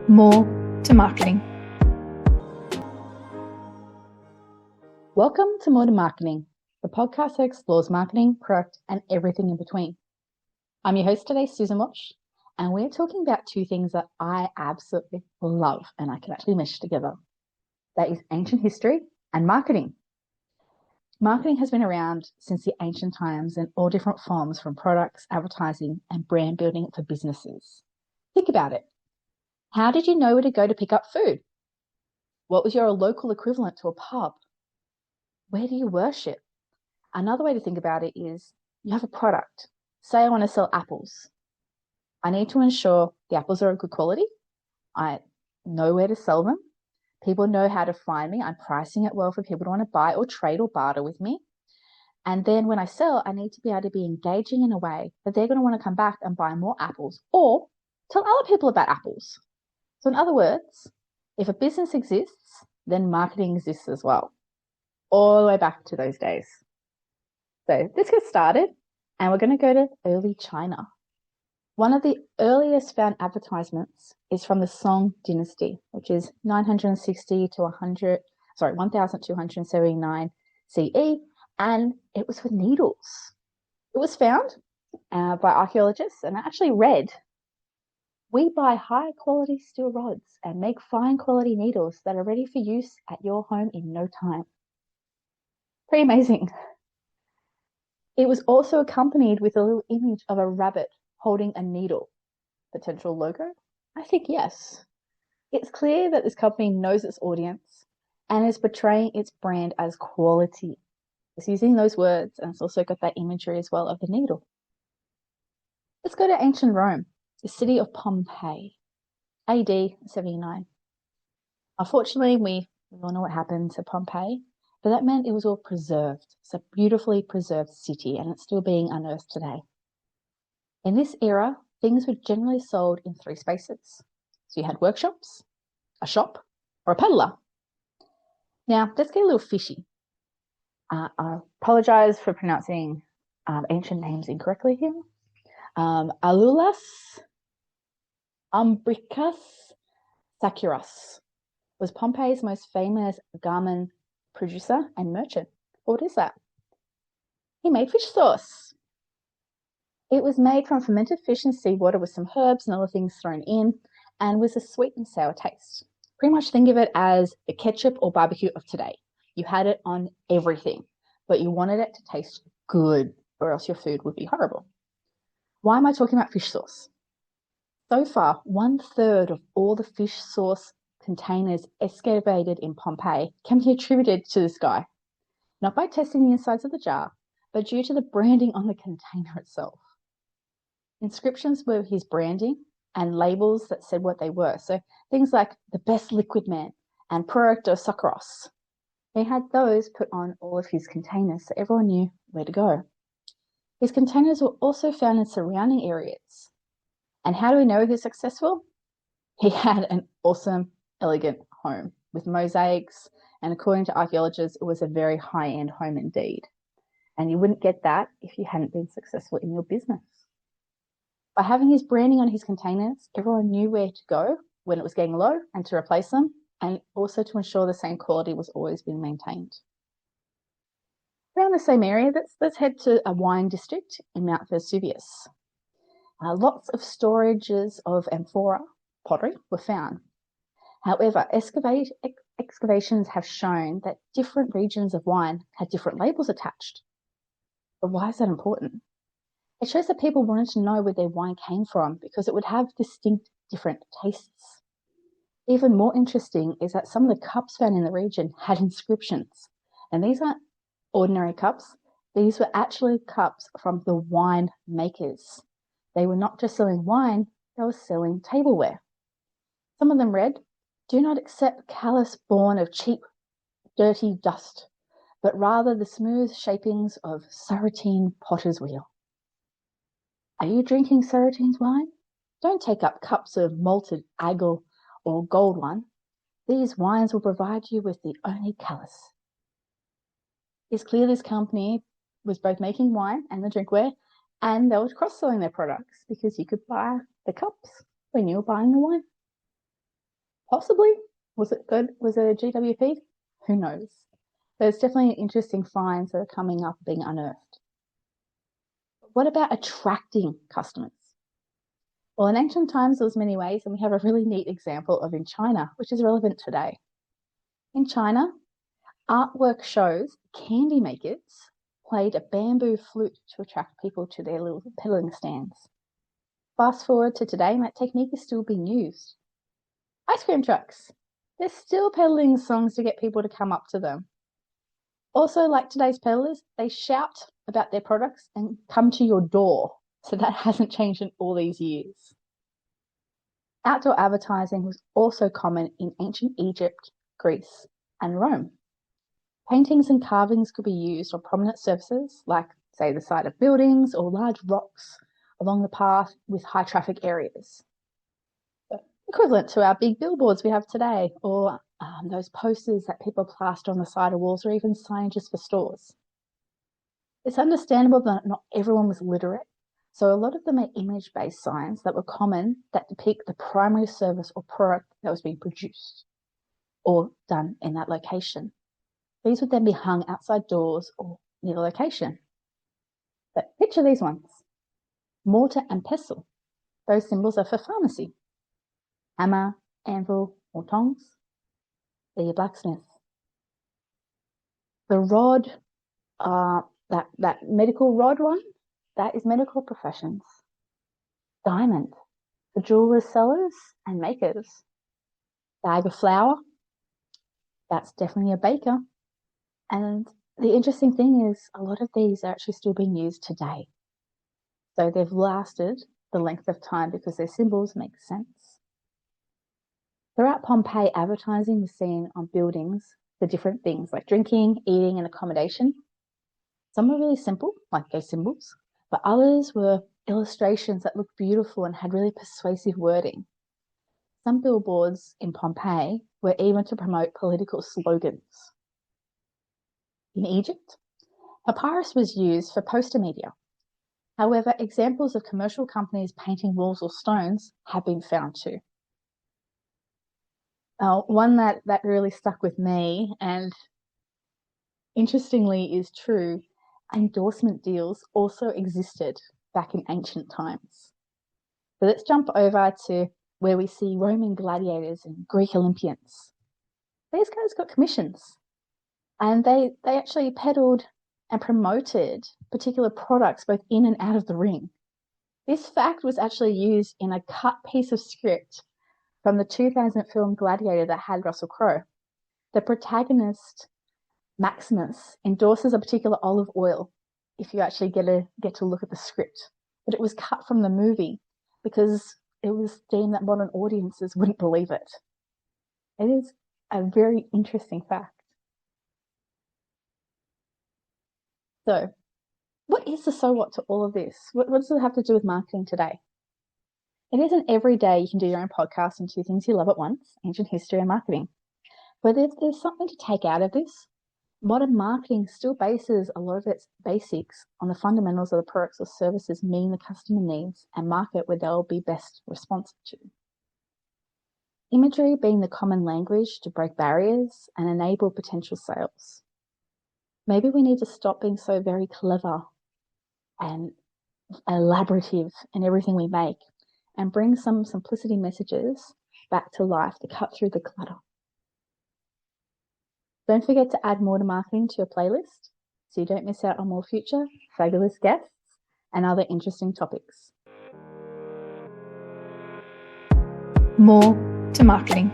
more to marketing. Welcome to More to Marketing, the podcast that explores marketing, product, and everything in between. I'm your host today, Susan Walsh, and we're talking about two things that I absolutely love and I can actually mesh together. That is ancient history and marketing. Marketing has been around since the ancient times in all different forms, from products, advertising, and brand building for businesses. Think about it. How did you know where to go to pick up food? What was your local equivalent to a pub? Where do you worship? Another way to think about it is you have a product. Say I want to sell apples. I need to ensure the apples are of good quality. I know where to sell them. People know how to find me. I'm pricing it well for people to want to buy or trade or barter with me. And then when I sell, I need to be able to be engaging in a way that they're going to want to come back and buy more apples or tell other people about apples. So in other words, if a business exists, then marketing exists as well, all the way back to those days. So let's get started, and we're going to go to early China. One of the earliest found advertisements is from the Song Dynasty, which is 960 to 1279 CE, and it was for needles. It was found by archaeologists, and I actually read, "We buy high quality steel rods and make fine quality needles that are ready for use at your home in no time." Pretty amazing. It was also accompanied with a little image of a rabbit holding a needle. Potential logo? I think yes. It's clear that this company knows its audience and is portraying its brand as quality. It's using those words, and it's also got that imagery as well of the needle. Let's go to ancient Rome, the city of Pompeii, AD 79. Unfortunately, we all know what happened to Pompeii, but that meant it was all preserved. It's a beautifully preserved city, and it's still being unearthed today. In this era, things were generally sold in three spaces. So you had workshops, a shop, or a peddler. Now, let's get a little fishy. I apologize for pronouncing ancient names incorrectly here. Alulas Umbricus Saccurus was Pompeii's most famous garment producer and merchant. What is that? He made fish sauce. It was made from fermented fish and seawater with some herbs and other things thrown in, and was a sweet and sour taste. Pretty much think of it as the ketchup or barbecue of today. You had it on everything, but you wanted it to taste good, or else your food would be horrible. Why am I talking about fish sauce? So far, 1/3 of all the fish sauce containers excavated in Pompeii can be attributed to this guy. Not by testing the insides of the jar, but due to the branding on the container itself. Inscriptions were his branding and labels that said what they were. So things like the best liquid man and product of Saccharos. He had those put on all of his containers so everyone knew where to go. His containers were also found in surrounding areas. And how do we know he was successful? He had an awesome, elegant home with mosaics, and according to archaeologists, it was a very high-end home indeed. And you wouldn't get that if you hadn't been successful in your business. By having his branding on his containers, everyone knew where to go when it was getting low and to replace them, and also to ensure the same quality was always being maintained. Around the same area, let's head to a wine district in Mount Vesuvius. Lots of storages of amphora pottery were found. However, excavations have shown that different regions of wine had different labels attached. But why is that important? It shows that people wanted to know where their wine came from because it would have distinct different tastes. Even more interesting is that some of the cups found in the region had inscriptions. And these aren't ordinary cups. These were actually cups from the wine makers. They were not just selling wine, they were selling tableware. Some of them read, "Do not accept callous born of cheap, dirty dust, but rather the smooth shapings of Sarratine potter's wheel." Are you drinking Sarratine's wine? Don't take up cups of malted agate or gold one. These wines will provide you with the only callous. It's clear this company was both making wine and the drinkware, and they were cross-selling their products because you could buy the cups when you were buying the wine. Possibly. Was it good? Was it a GWP? Who knows? There's definitely interesting finds that are coming up being unearthed. What about attracting customers? Well, in ancient times, there was many ways, and we have a really neat example of in China, which is relevant today. In China, artwork shows candy makers played a bamboo flute to attract people to their little peddling stands. Fast forward to today, and that technique is still being used. Ice cream trucks. They're still peddling songs to get people to come up to them. Also, like today's peddlers, they shout about their products and come to your door. So that hasn't changed in all these years. Outdoor advertising was also common in ancient Egypt, Greece, and Rome. Paintings and carvings could be used on prominent surfaces, like, say, the side of buildings or large rocks along the path with high traffic areas. Equivalent to our big billboards we have today, or those posters that people plaster on the side of walls, or even signages for stores. It's understandable that not everyone was literate, so a lot of them are image-based signs that were common that depict the primary service or product that was being produced or done in that location. These would then be hung outside doors or near the location. But picture these ones. Mortar and pestle. Those symbols are for pharmacy. Hammer, anvil, or tongs. They're your blacksmith. The rod, that medical rod one, that is medical professions. Diamond, for jewelers, sellers, and makers. Bag of flour, that's definitely a baker. And the interesting thing is a lot of these are actually still being used today. So they've lasted the length of time because their symbols make sense. Throughout Pompeii, advertising was seen on buildings for different things like drinking, eating, and accommodation. Some were really simple, like those symbols, but others were illustrations that looked beautiful and had really persuasive wording. Some billboards in Pompeii were even to promote political slogans. In Egypt, papyrus was used for poster media. However, examples of commercial companies painting walls or stones have been found too. One that really stuck with me and interestingly is true, endorsement deals also existed back in ancient times. So let's jump over to where we see Roman gladiators and Greek Olympians. These guys got commissions and they actually peddled and promoted particular products both in and out of the ring. This fact was actually used in a cut piece of script from the 2000 film Gladiator that had Russell Crowe. The protagonist, Maximus, endorses a particular olive oil if you actually get to look at the script. But it was cut from the movie because it was deemed that modern audiences wouldn't believe it. It is a very interesting fact. So, what is the so what to all of this? What does it have to do with marketing today? It isn't every day you can do your own podcast and two things you love at once, ancient history and marketing. But if there's something to take out of this, modern marketing still bases a lot of its basics on the fundamentals of the products or services meeting the customer needs and market where they'll be best responsive to. Imagery being the common language to break barriers and enable potential sales. Maybe we need to stop being so very clever and elaborative in everything we make and bring some simplicity messages back to life to cut through the clutter. Don't forget to add more to marketing to your playlist so you don't miss out on more future fabulous guests and other interesting topics. More to marketing.